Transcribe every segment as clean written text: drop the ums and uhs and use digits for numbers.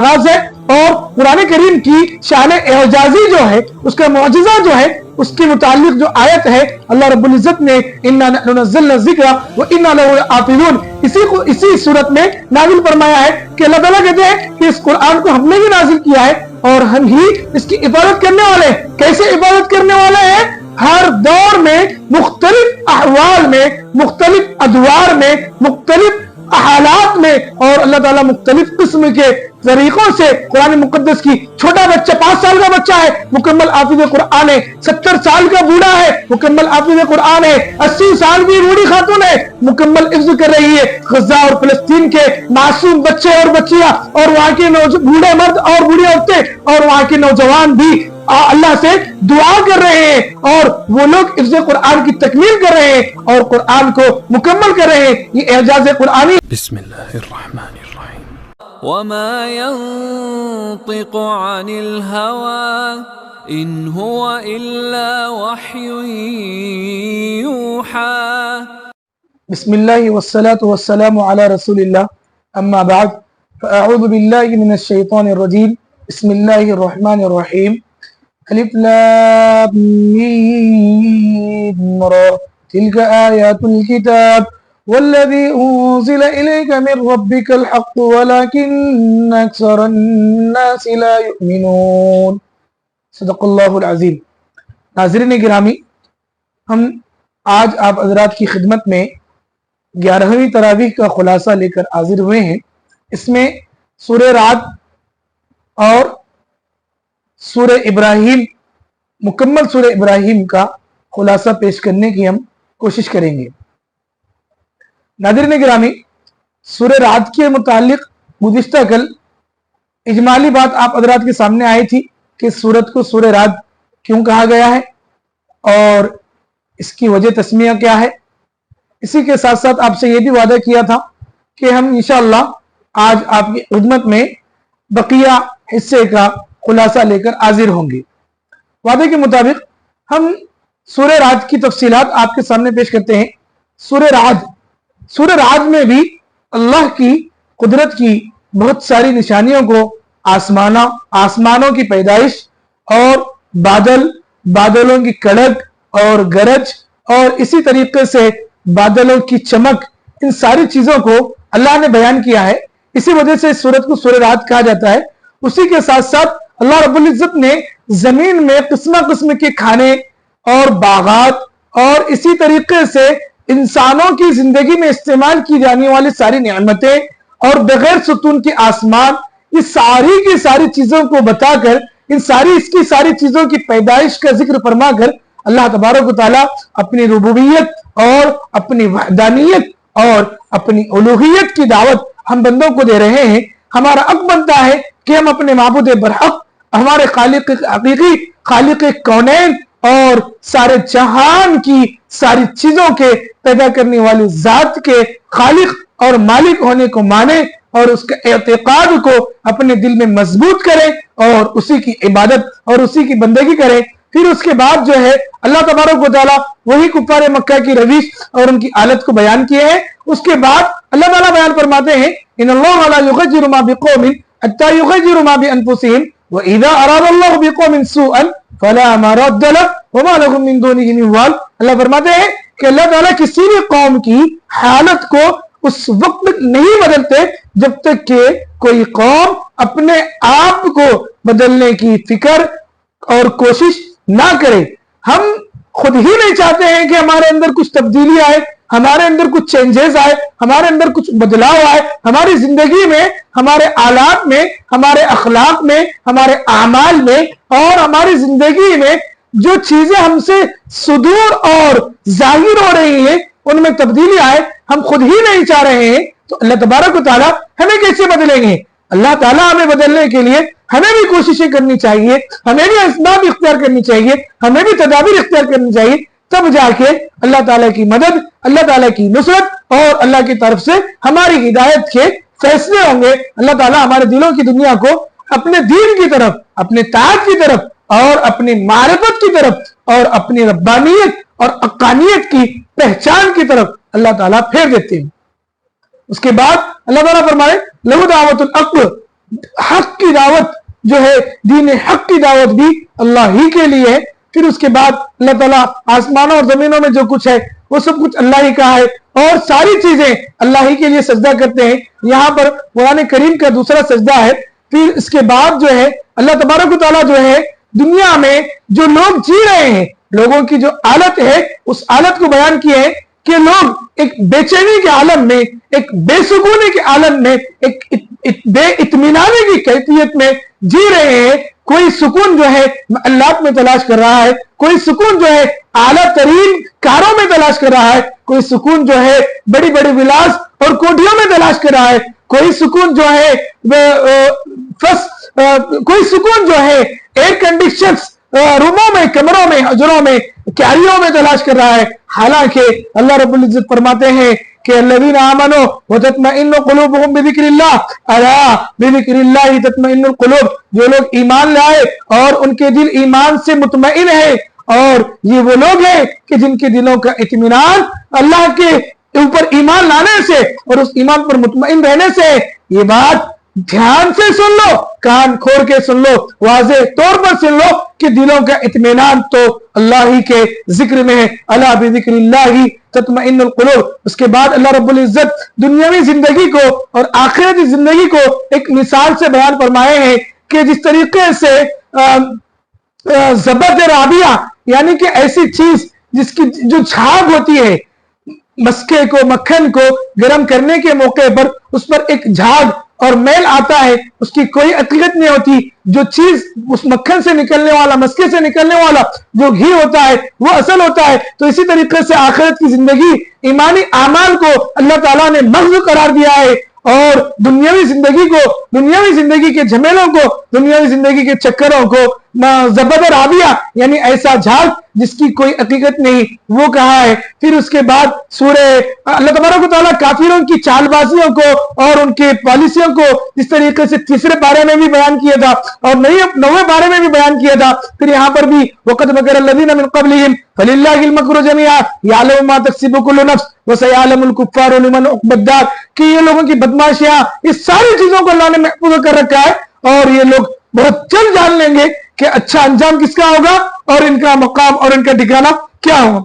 आगाज है और कुरान करीम की शान एजाजी जो है, उसका मौजिजा जो है, उसके मुतालिक जो आयत है, अल्लाह रब्बुल इज्जत ने इन्ना नहनु नज़्ज़लना ज़िक्रा व इन्ना लहु लहाफ़िज़ून इसी सूरत में नाजिल फरमाया है कि अल्लाह ताला कहते हैं कि इस कुरान को हमने ही नाजिल किया है और हम ही इसकी इबादत करने वाले हैं। कैसे इबादत करने वाले हैं? हर दौर में, मुख्तलिफ अहवाल में, मुख्तलिफ अदवार में, मुख्तलिफ हालात में, और अल्लाह ताला मुख्तलिफ किस्म के तरीकों से कुरान मुकद्दस की, छोटा बच्चा 5 साल का बच्चा है मुकम्मल हाफिज कुरान है, 70 साल का बूढ़ा है मुकम्मल हाफिज कुरान है, 80 साल की बूढ़ी खातून है मुकम्मल हिफ्ज़ कर रही है। गज़ा और फिलिस्तीन के मासूम बच्चे और बच्चियां और वहां के बूढ़े मर्द और बूढ़ी औरतें और वहां के नौजवान भी अल्लाह से दुआ कर रहे हैं और वो लोग हिफ्ज़ कुरान की तकमील कर रहे हैं और कुरान को मुकम्मल कर रहे हैं। ये एजाज़ कुरानी। बिस्मिल्लाहिर्रहमानिर्रहीम। वमा यंतिक़ु अनिल हवा इन हुवा इल्ला वह्युन यूहा। बिस्मिल्लाहि वस्सलातु वस्सलामु अला रसूलिल्लाह, अम्मा बाद, फ़अऊज़ु बिल्लाहि मिनश शैतानिर रजीम। बिस्मिल्लाहिर्रहमानिर्रहीम। अलिफ लाम मीम रा तिल्का आयातुल किताब वल्लज़ी उन्ज़िला इलैका मिन रब्बिकल हक़्क़ु वलाकिन्न अक्सरन नासि ला युमिनून। सदक़ल्लाहुल अज़ीम। नाज़रीन गिरामी, हम आज आप हज़रात की खिदमत में 11वीं तरावीह का खुलासा लेकर हाजिर हुए हैं। इसमें सूरह राद और सूरह इब्राहिम, मुकम्मल सूरह इब्राहिम का खुलासा पेश करने की हम कोशिश करेंगे। नाज़रीन गिरामी, सूरह राद के मुतालिक गुज़िश्ता कल इजमाली बात आप हज़रात के सामने आई थी कि सूरत को सूरह राद क्यों कहा गया है और इसकी वजह तस्मिया क्या है। इसी के साथ साथ आपसे ये भी वादा किया था कि हम इंशाअल्लाह आज आपकी खिदमत में बकिया हिस्से का खुलासा लेकर हाजिर होंगे। वादे के मुताबिक हम सूरह राद की तफसीलात आपके सामने पेश करते हैं। सूरह राद में भी अल्लाह की कुदरत की बहुत सारी निशानियों को, आसमानों की पैदाइश और बादलों की कड़क और गरज और इसी तरीके से बादलों की चमक, इन सारी चीजों को अल्लाह ने बयान किया है। इसी वजह से इस सूरत को सूरह राद कहा जाता है। उसी के साथ साथ अल्लाह रब्बुल इज्जत ने जमीन में किस्म किस्म के खाने और बागात और इसी तरीके से इंसानों की जिंदगी में इस्तेमाल की जाने वाली सारी नियामतें और बगैर सुतून के आसमान, इस सारी की सारी चीजों को बताकर, इसकी सारी चीजों की पैदाइश का जिक्र फरमाकर अल्लाह तबारक व तआला अपनी रुबूबियत और अपनी वहदानियत और अपनी उलूहियत की दावत हम बंदों को दे रहे हैं। हमारा हक बनता है कि हम अपने माबूद बरहक, हमारे खालिक हकीकी, खालिक कौनैन और सारे जहान की सारी चीजों के पैदा करने वाली जात के खालिक और मालिक होने को माने और उसके एतकाद को अपने दिल में मजबूत करें और उसी की इबादत और उसी की बंदगी करें। फिर उसके बाद जो है अल्लाह तबारक व तआला वही कुफ्फार मक्का की रविश और उनकी हालत को बयान किए हैं। उसके बाद अल्लाह ताला बयान फरमाते हैं, इन्नल्लाह ला युग़य्यिरु मा बिक़ौमिन हत्ता युग़य्यिरु मा बिअनफुसिहिम व इज़ा अरादल्लाहु बिक़ौमिन सूअन फला मरद्द लहु व मा लहुम मिन दुनिही मिन वाल। अल्लाह फरमाते हैं कि अल्लाह ताला किसी भी कौम की हालत को उस वक्त नहीं बदलते जब तक कि कोई कौम अपने आप को बदलने की फिक्र और कोशिश ना करे। हम खुद ही नहीं चाहते हैं कि हमारे अंदर कुछ तब्दीली आए, हमारे अंदर कुछ चेंजेस आए, हमारे अंदर कुछ बदलाव आए, हमारी जिंदगी में, हमारे आलात में, हमारे अखलाक में, हमारे आमाल में और हमारी जिंदगी में जो चीजें हमसे सुदूर और जाहिर हो रही हैं उनमें तब्दीली आए, हम खुद ही नहीं चाह रहे हैं। तो अल्लाह तबारक व तआला हमें कैसे बदलेंगे? अल्लाह ताला हमें बदलने के लिए हमें भी कोशिशें करनी चाहिए, हमें भी असबाब इख्तियार करनी चाहिए, हमें भी तदाबीर इख्तियार करनी चाहिए। तब जाके अल्लाह ताला की मदद, अल्लाह ताला की नुसरत और अल्लाह की तरफ से हमारी हिदायत के फैसले होंगे। अल्लाह ताला हमारे दिलों की दुनिया को अपने दीन की तरफ, अपने ताक़त की तरफ और अपनी मारिफत की तरफ और अपनी रब्बानियत और अक्कानियत की पहचान की तरफ अल्लाह ताला फेर देते हैं। उसके बाद अल्लाह ताला फरमाए, लहू दावतुल हक़, حق کی دعوت جو ہے دین حق کی دعوت بھی اللہ ہی کے لیے ہے. پھر اس کے بعد اللہ تعالیٰ آسمانوں اور زمینوں میں جو کچھ ہے وہ سب کچھ اللہ ہی کا ہے اور ساری چیزیں اللہ ہی کے لیے سجدہ کرتے ہیں. یہاں پر قرآن کریم کا دوسرا سجدہ ہے. پھر اس کے بعد جو ہے اللہ تبارک و تعالیٰ جو ہے دنیا میں جو لوگ جی رہے ہیں لوگوں کی جو حالت ہے اس حالت کو بیان کیا ہے کہ لوگ ایک بے چینی کے عالم میں ایک بے سکونی کے عالم میں ایک بے اطمینانی کی کیفیت میں جی رہے ہیں. کوئی سکون جو ہے اللہ میں تلاش کر رہا ہے, کوئی سکون جو ہے اعلیٰ ترین کاروں میں تلاش کر رہا ہے, کوئی سکون جو ہے بڑی بڑی ولاس اور کوٹھیوں میں تلاش کر رہا ہے, کوئی سکون جو ہے کوئی سکون جو ہے ایئر کنڈیشن روموں میں, کمروں میں, حجروں میں, کیاریوں میں تلاش کر رہا ہے. حالانکہ اللہ رب العزت فرماتے ہیں کہ الذین آمنوا وتطمئن قلوبهم بذکر اللہ الا بذکر اللہ تطمئن القلوب. جو لوگ ایمان لائے اور ان کے دل ایمان سے مطمئن ہے, اور یہ وہ لوگ ہیں کہ جن کے دلوں کا اطمینان اللہ کے اوپر ایمان لانے سے اور اس ایمان پر مطمئن رہنے سے. یہ بات دھیان سے سن لو, کان کھول کے سن لو, واضح طور پر سن لو کہ دلوں کا اطمینان تو اللہ ہی کے ذکر میں ہے. الا بذکر اللہ تطمئن القلوب. اس کے بعد اللہ رب العزت دنیاوی زندگی کو اور آخرتی زندگی کو ایک مثال سے بیان فرمائے ہیں کہ جس طریقے سے زبد رابعہ یعنی کہ ایسی چیز جس کی جو جھاگ ہوتی ہے, مسکے کو مکھن کو گرم کرنے کے موقع پر اس پر ایک جھاگ اور میل آتا ہے, اس کی کوئی حقیقت نہیں ہوتی. جو چیز اس مکھن سے نکلنے والا, مسکے سے نکلنے والا جو گھی ہوتا ہے وہ اصل ہوتا ہے. تو اسی طریقے سے آخرت کی زندگی ایمانی اعمال کو اللہ تعالیٰ نے محض قرار دیا ہے اور دنیاوی زندگی کو, دنیاوی زندگی کے جھمیلوں کو, دنیاوی زندگی کے چکروں کو زبد رابعہ یعنی ایسا جھاگ جس کی کوئی حقیقت نہیں وہ کہا ہے. پھر اس کے بعد سورہ اللہ تبارک و تعالیٰ کافروں کی چال بازیوں کو اور ان کے پالیسیوں کو جس طریقے سے تیسرے پارے میں بھی بیان کیا تھا اور نویں پارے میں بھی بیان کیا تھا. پھر یہاں پر بھی وقد مکر الذین من قبلہم فللہ المکر جمیعا یعلم ما تکسب کل نفس وسیعلم الکفار لمن عقبی الدار. کہ یہ لوگوں کی بدماشیاں, اس ساری چیزوں کو اللہ نے محفوظ کر رکھا ہے اور یہ لوگ بہت جلد جان لیں گے کہ اچھا انجام کس کا ہوگا اور ان کا مقام اور ان کا ٹھکانہ کیا ہوگا.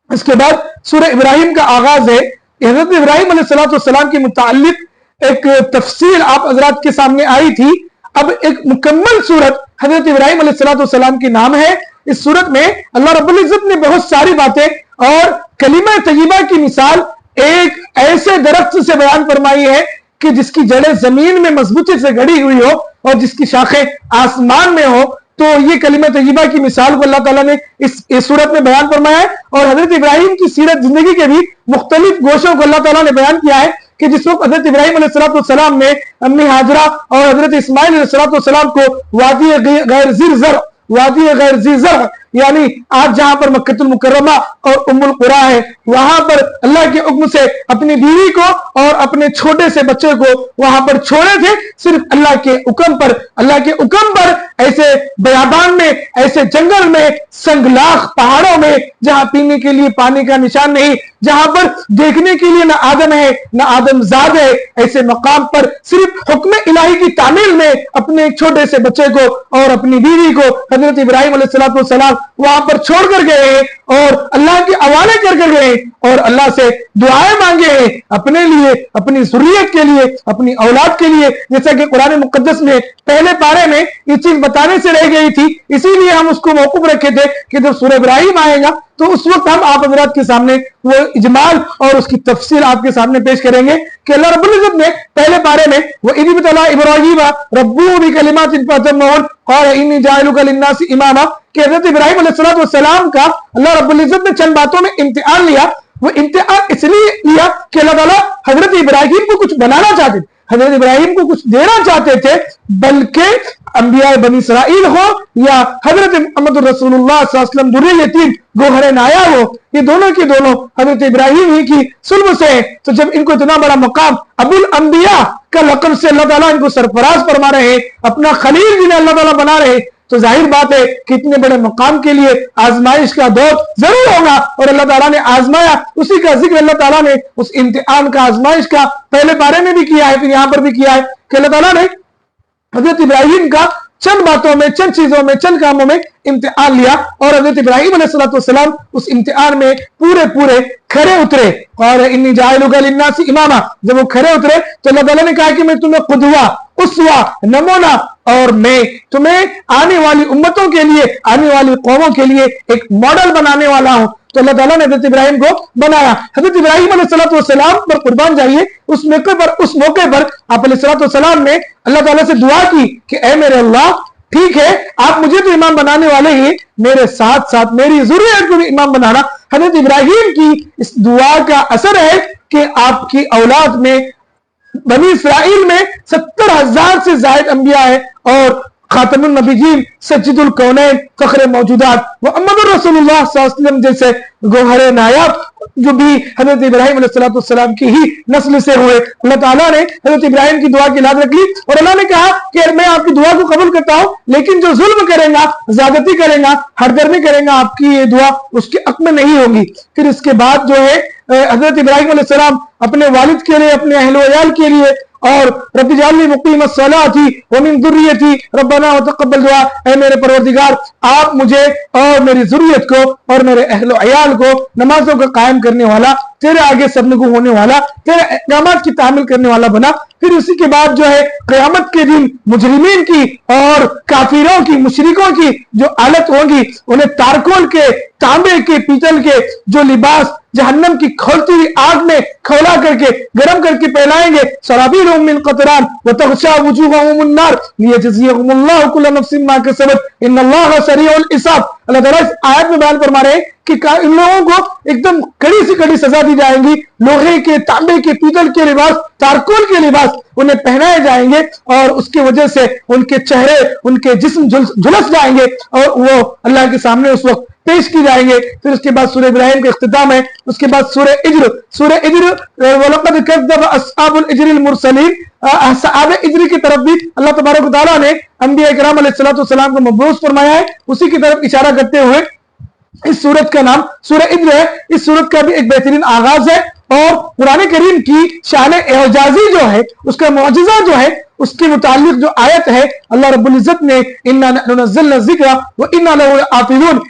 اس کے بعد سورہ ابراہیم کا آغاز ہے. حضرت ابراہیم علیہ السلام کے متعلق ایک تفصیل آپ حضرات کے سامنے آئی تھی. اب ایک مکمل سورت حضرت ابراہیم علیہ السلام کے نام ہے. اس سورت میں اللہ رب العزت نے بہت ساری باتیں اور کلمہ طیبہ کی مثال ایک ایسے درخت سے بیان فرمائی ہے کہ جس کی جڑیں زمین میں مضبوطی سے گڑی ہوئی ہو اور جس کی شاخیں آسمان میں ہو. تو یہ کلمہ طیبہ کی مثال کو اللہ تعالیٰ نے اس صورت میں بیان فرمایا ہے اور حضرت ابراہیم کی سیرت زندگی کے بھی مختلف گوشوں کو اللہ تعالیٰ نے بیان کیا ہے کہ جس وقت حضرت ابراہیم علیہ السلام نے امی ہاجرہ اور حضرت اسماعیل علیہ السلام کو وادی غیر ذی زرع یعنی آج جہاں پر مکہ المکرمہ اور ام القریٰ ہے وہاں پر اللہ کے حکم سے اپنی بیوی کو اور اپنے چھوٹے سے بچے کو وہاں پر چھوڑے تھے صرف اللہ کے حکم پر. اللہ کے حکم پر ایسے بیابان میں, ایسے جنگل میں, سنگلاخ پہاڑوں میں جہاں پینے کے لیے پانی کا نشان نہیں, جہاں پر دیکھنے کے لیے نہ آدم ہے نہ آدم زاد ہے, ایسے مقام پر صرف حکم الہی کی تعمیل میں اپنے ایک چھوٹے سے بچے کو اور اپنی بیوی کو حضرت ابراہیم علیہ السلام وہاں پر چھوڑ کر گئے ہیں اور اللہ کے حوالے کر گئے ہیں اور اللہ سے دعائیں مانگے ہیں اپنے لیے, اپنی ذریت کے لیے, اپنی اولاد کے لیے. جیسا کہ قرآن مقدس میں پہلے پارے میں یہ چیز بتانے سے رہ گئی تھی, اسی لیے ہم اس کو موقوف رکھے تھے کہ جب سورہ ابراہیم آئے گا تو اس وقت ہم آپ حضرات کے سامنے وہ اجمال اور اس کی تفصیل آپ کے سامنے پیش کریں گے کہ اللہ رب العزت نے پہلے پارے میں وَإِذِ ابْتَلَىٰ إِبْرَاهِيمَ رَبُّهُ بِكَلِمَاتٍ فَأَتَمَّهُنَّ قَالَ إِنِّي جَاعِلُكَ لِلنَّاسِ إِمَامًا کہ حضرت ابراہیم علیہ السلام کا اللہ رب العزت نے چند باتوں میں امتحان لیا. وہ امتحان اس لیے لیا کہ اللہ تعالیٰ حضرت ابراہیم کو کچھ بنانا چاہتے تھے, حضرت ابراہیم کو کچھ دینا چاہتے تھے, بلکہ انبیاء بنی اسرائیل ہو یا حضرت محمد رسول اللہ صلی اللہ علیہ وسلم ذریہ یتیم گوہر نایا ہو, یہ دونوں کی دونوں حضرت ابراہیم ہی کی صلب سے ہیں. تو جب ان کو اتنا بڑا مقام ابو الانبیاء کا لقب سے اللہ تعالیٰ ان کو سرفراز فرما رہے ہیں, اپنا خلیل جنہیں اللہ تعالیٰ بنا رہے ہیں, تو ظاہر بات ہے کہ اتنے بڑے مقام کے لیے آزمائش کا دور ضرور ہوگا اور اللہ تعالیٰ نے آزمایا. اسی کا ذکر اللہ تعالیٰ نے اس امتحان کا, آزمائش کا پہلے بارے میں بھی کیا ہے, پھر یہاں پر بھی کیا ہے کہ اللہ تعالیٰ نے हजरत इब्राहिम का चंद बातों में, चंद चीजों में, चंद कामों में इम्तिहान लिया और हजरत इब्राहिम अलैहिस्सलाम उस इम्तिहान में पूरे पूरे खरे उतरे। और इन्नी जाइलुका लिन्नासी इमामा, जब वो खरे उतरे तो अल्लाह ताला ने कहा कि मैं तुम्हें कुदवा, उसवा, नमूना और मैं तुम्हें आने वाली उम्मतों के लिए, आने वाली कौमों के लिए एक मॉडल बनाने वाला हूं। तो अल्लाह ताला ने हजरत इब्राहिम को बनाया। हजरत इब्राहिम अलैहिस्सलाम पर कुर्बान जाइए, उस मौके पर आप अलैहिस्सलाम ने अल्लाह ताला से दुआ की कि ऐ मेरे अल्लाह, ठीक है आप मुझे तो इमाम बनाने वाले ही, मेरे साथ साथ मेरी ज़ुर्रियत को भी इमाम बनाना। हजरत इब्राहिम की इस दुआ का असर है कि आपकी औलाद में, बनी इस्राइल में 70,000 से ज़ायद अंबिया है और खातमुन नबीयीन, सज्जिदुल कौनैन, फख्रे मौजूदात मुहम्मद रसूलुल्लाह सल्लल्लाहु अलैहि वसल्लम जैसे गोहरे नायाब जो भी हजरत इब्राहिम अलैहिस्सलाम की ही नस्ल से हुए। अल्लाह ताला ने हजरत इब्राहिम की दुआ की लाज रख ली और अल्लाह ने कहा कि मैं आपकी दुआ को कबूल करता हूं, लेकिन जो जुल्म करेगा, ज्यादती करेगा, हरदर्मी करेगा, आपकी ये दुआ उसके हक में नहीं होगी। फिर इसके बाद जो है हजरत इब्राहिम अलैहिस्सलाम अपने वालिद के लिए, अपने अहल वयाल के लिए और रब्बी जालनी मुक़ीमस सलाती व मिन ज़ुर्रियती रब्बना व तक़ब्बल दुआ, ऐ मेरे परवरदिगार आप मुझे और मेरी ज़ुर्रियत को और मेरे अहल अयाल को नमाजों का कायम करने वाला, तेरे आगे सबनगू होने वाला, तेरे अहकामात की तामील करने वाला बना। फिर उसी के बाद जो है क़यामत के दिन मुजरिमीन की और काफिरों की, मुशरिकों की जो हालत होगी, उन्हें तारकोल के, तांबे के, पीतल के जो लिबास जहन्नम की खौलती हुई आग में खौला करके, गरम करके पहनाएंगे। सराबीलुहुम मिन क़तरान व तग़शा वुजूहहुमुन नार लियजज़ियहुमुल्लाहु कुल्ला नफ्सिन मा कसबत इन्नल्लाहा सरीउल हिसाब। अल्लाह ताला इस आयत में बयान फरमा रहे हैं कि इन लोगों को एकदम कड़ी से कड़ी सजा दी जाएगी। लोहे के, तांबे के, पीतल के लिबास, तारकोल के लिबास उन्हें पहनाए जाएंगे और उसकी वजह से उनके चेहरे, उनके जिस्म झुलस जाएंगे और वो अल्लाह के सामने उस वक्त पेश की जाएंगे। फिर उसके बाद सूरह इब्राहिम का इख्तिताम है। उसके बाद सूरह इज्र वलक़द कज़्ज़ब अस्हाबुल इज्रिल मुरसलीन, असहाब इज्र की तरफ भी अल्लाह तबारक व तआला ने अंबिया किराम अलैहिस्सलाम को मबऊस फरमाया है। उसी की तरफ इशारा करते हुए इस सूरत का नाम सूरह इज्र है। इस सूरत का भी एक बेहतरीन आगाज है और कुरान करीम की शान एजाजी जो है, उसका मुअजिजा जो है, उसके मुतालिक जो आयत है, अल्लाह रब्बुल इज्जत ने इन्ना नहनु नज़्ज़लना ज़िक्रा व इन्ना लहु लहाफ़िज़ून,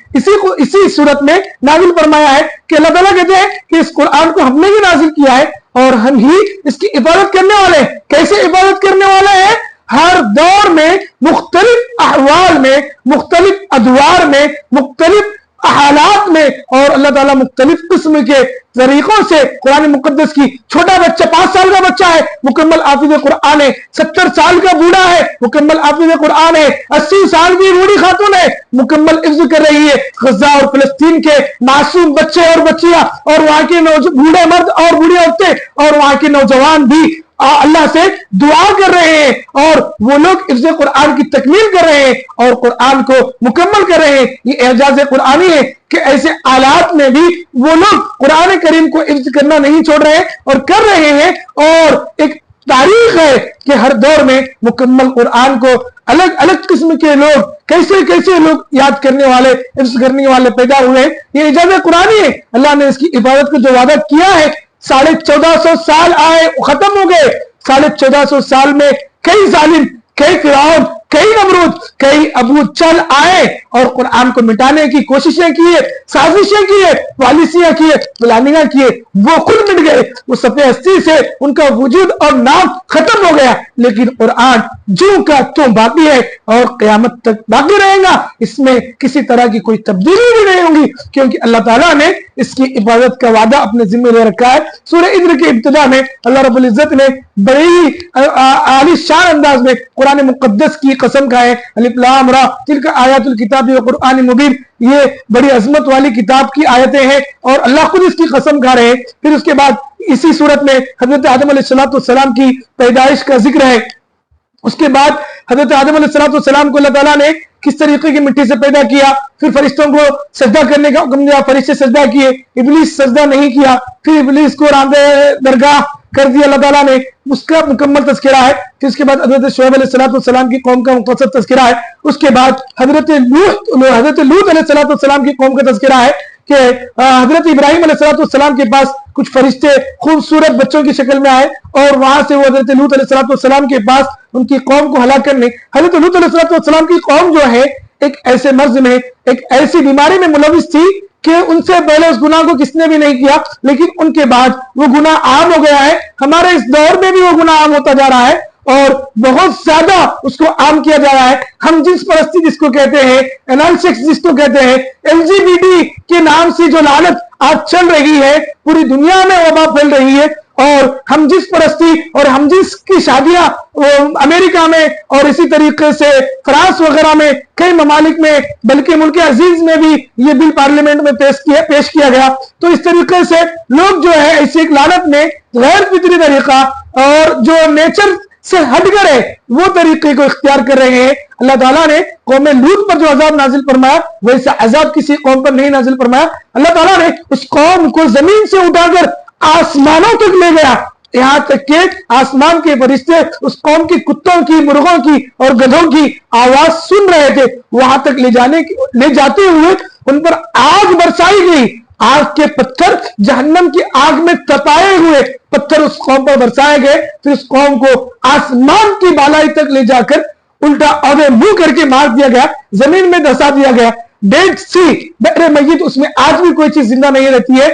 इसी सूरत में नाज़िल फरमाया है कि अल्लाह ताला कहते हैं कि इस कुरान को हमने ही नाज़िल किया है और हम ही इसकी इबादत करने वाले हैं। कैसे इबादत करने वाले हैं? हर दौर में, मुख्तलिफ अहवाल में, मुख्तलिफ अदवार में, मुख्तलिफ हालात में और अल्लाह ताला मुख्तलिफ किस्म के तरीकों से कुरान मुकद्दस की, छोटा बच्चा 5 साल का बच्चा है मुकम्मल हाफिज़ कुरान है, 70 साल का बूढ़ा है मुकम्मल हाफिज़ कुरान है, 80 साल की बूढ़ी खातून है मुकम्मल हिफ्ज़ कर रही है। गज़ा और फिलिस्तीन के मासूम बच्चे और बच्चियां और वहां के बूढ़े मर्द और बूढ़ी औरतें और वहां के नौजवान भी अल्लाह से दुआ कर रहे हैं और वो लोग हिफ्ज़ कुरान की तकमील कर रहे हैं और कुरान को मुकम्मल कर रहे हैं। ये एजाज़ कुरानी है कि ऐसे हालात में भी वो लोग कुरान करीम को हिफ्ज़ करना नहीं छोड़ रहे हैं और कर रहे हैं। और एक तारीख है कि हर दौर में मुकम्मल कुरान को अलग अलग किस्म के लोग, कैसे कैसे लोग याद करने वाले, हिफ्ज़ करने वाले पैदा हुए हैं। ये एजाज़ कुरानी है। अल्लाह ने इसकी इबादत को जो वादा किया है, 1450 साल आए, खत्म हो गए। 1450 साल में कई जालिम, कई फिरौन, कई नमरूद, कई अबू चल आए और कुरान को मिटाने की कोशिशें किए, साजिशें किए, पॉलिसियां किए, प्लानिंग किए, वो खुद मिट गए। वो सफ़े हस्ती से उनका वजूद और नाम खत्म हो गया, लेकिन कुरान जो का तो बाकी है और क़यामत तक बाकी रहेगा। इसमें किसी तरह की कोई तब्दीली भी नहीं होगी क्योंकि अल्लाह ताला ने इसकी इबादत का वादा अपने जिम्मे ले रखा है। सूरह इज्र के इब्तिदा में अल्लाह रब्बुल इज्जत ने बड़े ही आलीशान अंदाज में कुरान मुकद्दस की कसम खाए, अलिफ लाम रा तिल्का आयातुल किताबी व कुरआन मुबीन, ये बड़ी अजमत वाली किताब की आयतें हैं और अल्लाह खुद इसकी कसम खा रहे हैं। फिर उसके बाद इसी सूरत में हजरत आदम अलैहिस्सलाम की पैदाइश का जिक्र है। उसके बाद हजरत आदम अलैहिस्सलाम को अल्लाह ताला ने किस तरीके की मिट्टी से पैदा किया, फिर फरिश्तों को सजदा करने का हुक्म दिया, फरिश्ते सजदा किए, इब्लीस सजदा नहीं किया, फिर इब्लीस को रांदे दरगाह कर दिया अल्लाह ताला ने, उसका मुकम्मल तज़किरा है। फिर उसके बाद हजरत शुएब अलैहिस्सलाम की कौम का मुफ़स्सल तज़किरा है। उसके बाद हजरत लूत अलैहिस्सलाम की कौम का तज़किरा है कि हजरत इब्राहिम अलैहिस्सलाम के पास کچھ فرشتے خوبصورت بچوں کی شکل میں آئے اور وہاں سے وہ حضرت لوط علیہ السلام کے پاس ان کی قوم کو ہلاک کرنے. حضرت لوط علیہ السلام کی قوم جو ہے ایک ایسے مرض میں, ایک ایسی بیماری میں ملوث تھی کہ ان سے پہلے اس گناہ کو کس نے بھی نہیں کیا, لیکن ان کے بعد وہ گناہ عام ہو گیا ہے. ہمارے اس دور میں بھی وہ گناہ عام ہوتا جا رہا ہے اور بہت زیادہ اس کو عام کیا جا رہا ہے. ہم جنس پرستی جس کو کہتے ہیں, انال سیکس جس کو کہتے ہیں, LGBT کے نام سے جو لعنت آج چل رہی ہے, پوری دنیا میں وبا پھیل رہی ہے, اور ہم جنس پرستی اور ہم جنس کی شادیاں امریکہ میں اور اسی طریقے سے فرانس وغیرہ میں کئی ممالک میں, بلکہ ملک عزیز میں بھی یہ بل پارلیمنٹ میں پیش کیا گیا. تو اس طریقے سے لوگ جو ہے ایسی ایک لعنت میں غیر فطری طریقہ اور جو نیچر سے ہٹ کر ہے وہ طریقے کو اختیار کر رہے ہیں. اللہ تعالیٰ نے قوم لوط پر جو عذاب نازل فرمایا ویسا عذاب کسی قوم پر نہیں نازل فرمایا. اللہ تعالیٰ نے اس قوم کو زمین سے اٹھا کر آسمانوں تک لے گیا, یہاں تک کہ آسمان کے فرشتے اس قوم کی کتوں کی, مرغوں کی اور گدھوں کی آواز سن رہے تھے. وہاں تک لے جاتے ہوئے ان پر آگ برسائی گئی. آگ کے پتھر, جہنم کی آگ میں تپائے ہوئے پتھر اس قوم پر برسائے گئے. پھر اس قوم کو آسمان کی بالائی تک لے جا کر الٹا اور منہ کر کے مار دیا گیا, زمین میں دھسا دیا گیا. ڈیڈ سی, بحر میت, اس میں آج بھی کوئی چیز زندہ نہیں رہتی ہے.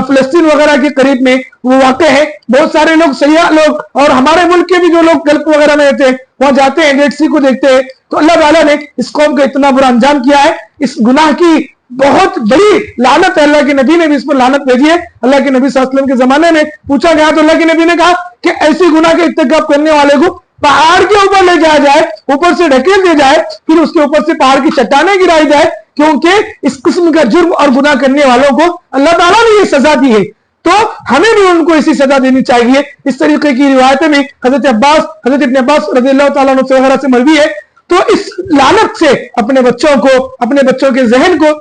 فلسطین وغیرہ کے قریب میں وہ واقع ہے. بہت سارے لوگ, سیاح لوگ اور ہمارے ملک کے بھی جو لوگ گلف وغیرہ میں رہتے ہیں وہاں جاتے ہیں, ڈیڈ سی کو دیکھتے ہیں. تو اللہ تعالیٰ نے اس قوم کا اتنا برا انجام کیا ہے. اس گناہ کی بہت بڑی لعنت ہے, اللہ کے نبی نے بھی اس پر لعنت بھیجی ہے. اللہ کے نبی صلی اللہ علیہ وسلم کے زمانے میں پوچھا گیا تو اللہ کے نبی نے کہا کہ ایسی گناہ کے ارتکاب کرنے والے کو پہاڑ کے اوپر لے جایا جائے, اوپر سے ڈھکیل دیا جائے, پھر اس کے اوپر سے پہاڑ کی چٹانیں گرائی جائے, کیونکہ اس قسم کا جرم اور گناہ کرنے والوں کو اللہ تعالیٰ نے یہ سزا دی ہے. تو ہمیں بھی ان کو اسی سزا دینی چاہیے. اس طریقے کی روایتیں بھی حضرت ابن عباس رضی اللہ تعالیٰ عنہ وغیرہ سے مروی ہے. تو اس لعنت سے اپنے بچوں کو, اپنے بچوں کے ذہن کو,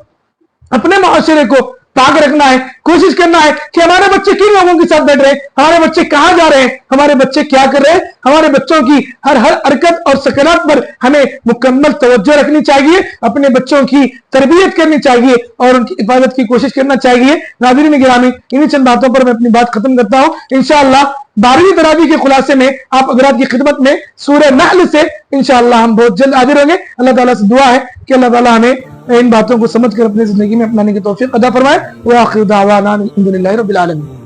اپنے معاشرے کو پاک رکھنا ہے. کوشش کرنا ہے کہ ہمارے بچے کن لوگوں کے ساتھ بیٹھ رہے ہیں, ہمارے بچے کہاں جا رہے ہیں, ہمارے بچے کیا کر رہے ہیں. ہمارے بچوں کی ہر حرکت اور سکنات پر ہمیں مکمل توجہ رکھنی چاہیے, اپنے بچوں کی تربیت کرنی چاہیے اور ان کی حفاظت کی کوشش کرنا چاہیے. ناظرین گرامی, انہی چند باتوں پر میں اپنی بات ختم کرتا ہوں. انشاءاللہ 12ویں تراویح کے خلاصے میں آپ حضرات کی خدمت میں سورہ نحل سے انشاءاللہ ہم بہت جلد حاضر ہوں گے. اللہ تعالیٰ سے دعا ہے کہ اللہ تعالیٰ ہمیں ان باتوں کو سمجھ کر اپنی زندگی میں اپنانے کی توفیق عطا فرمائے. وآخر دعوانا الحمدللہ رب العالمین.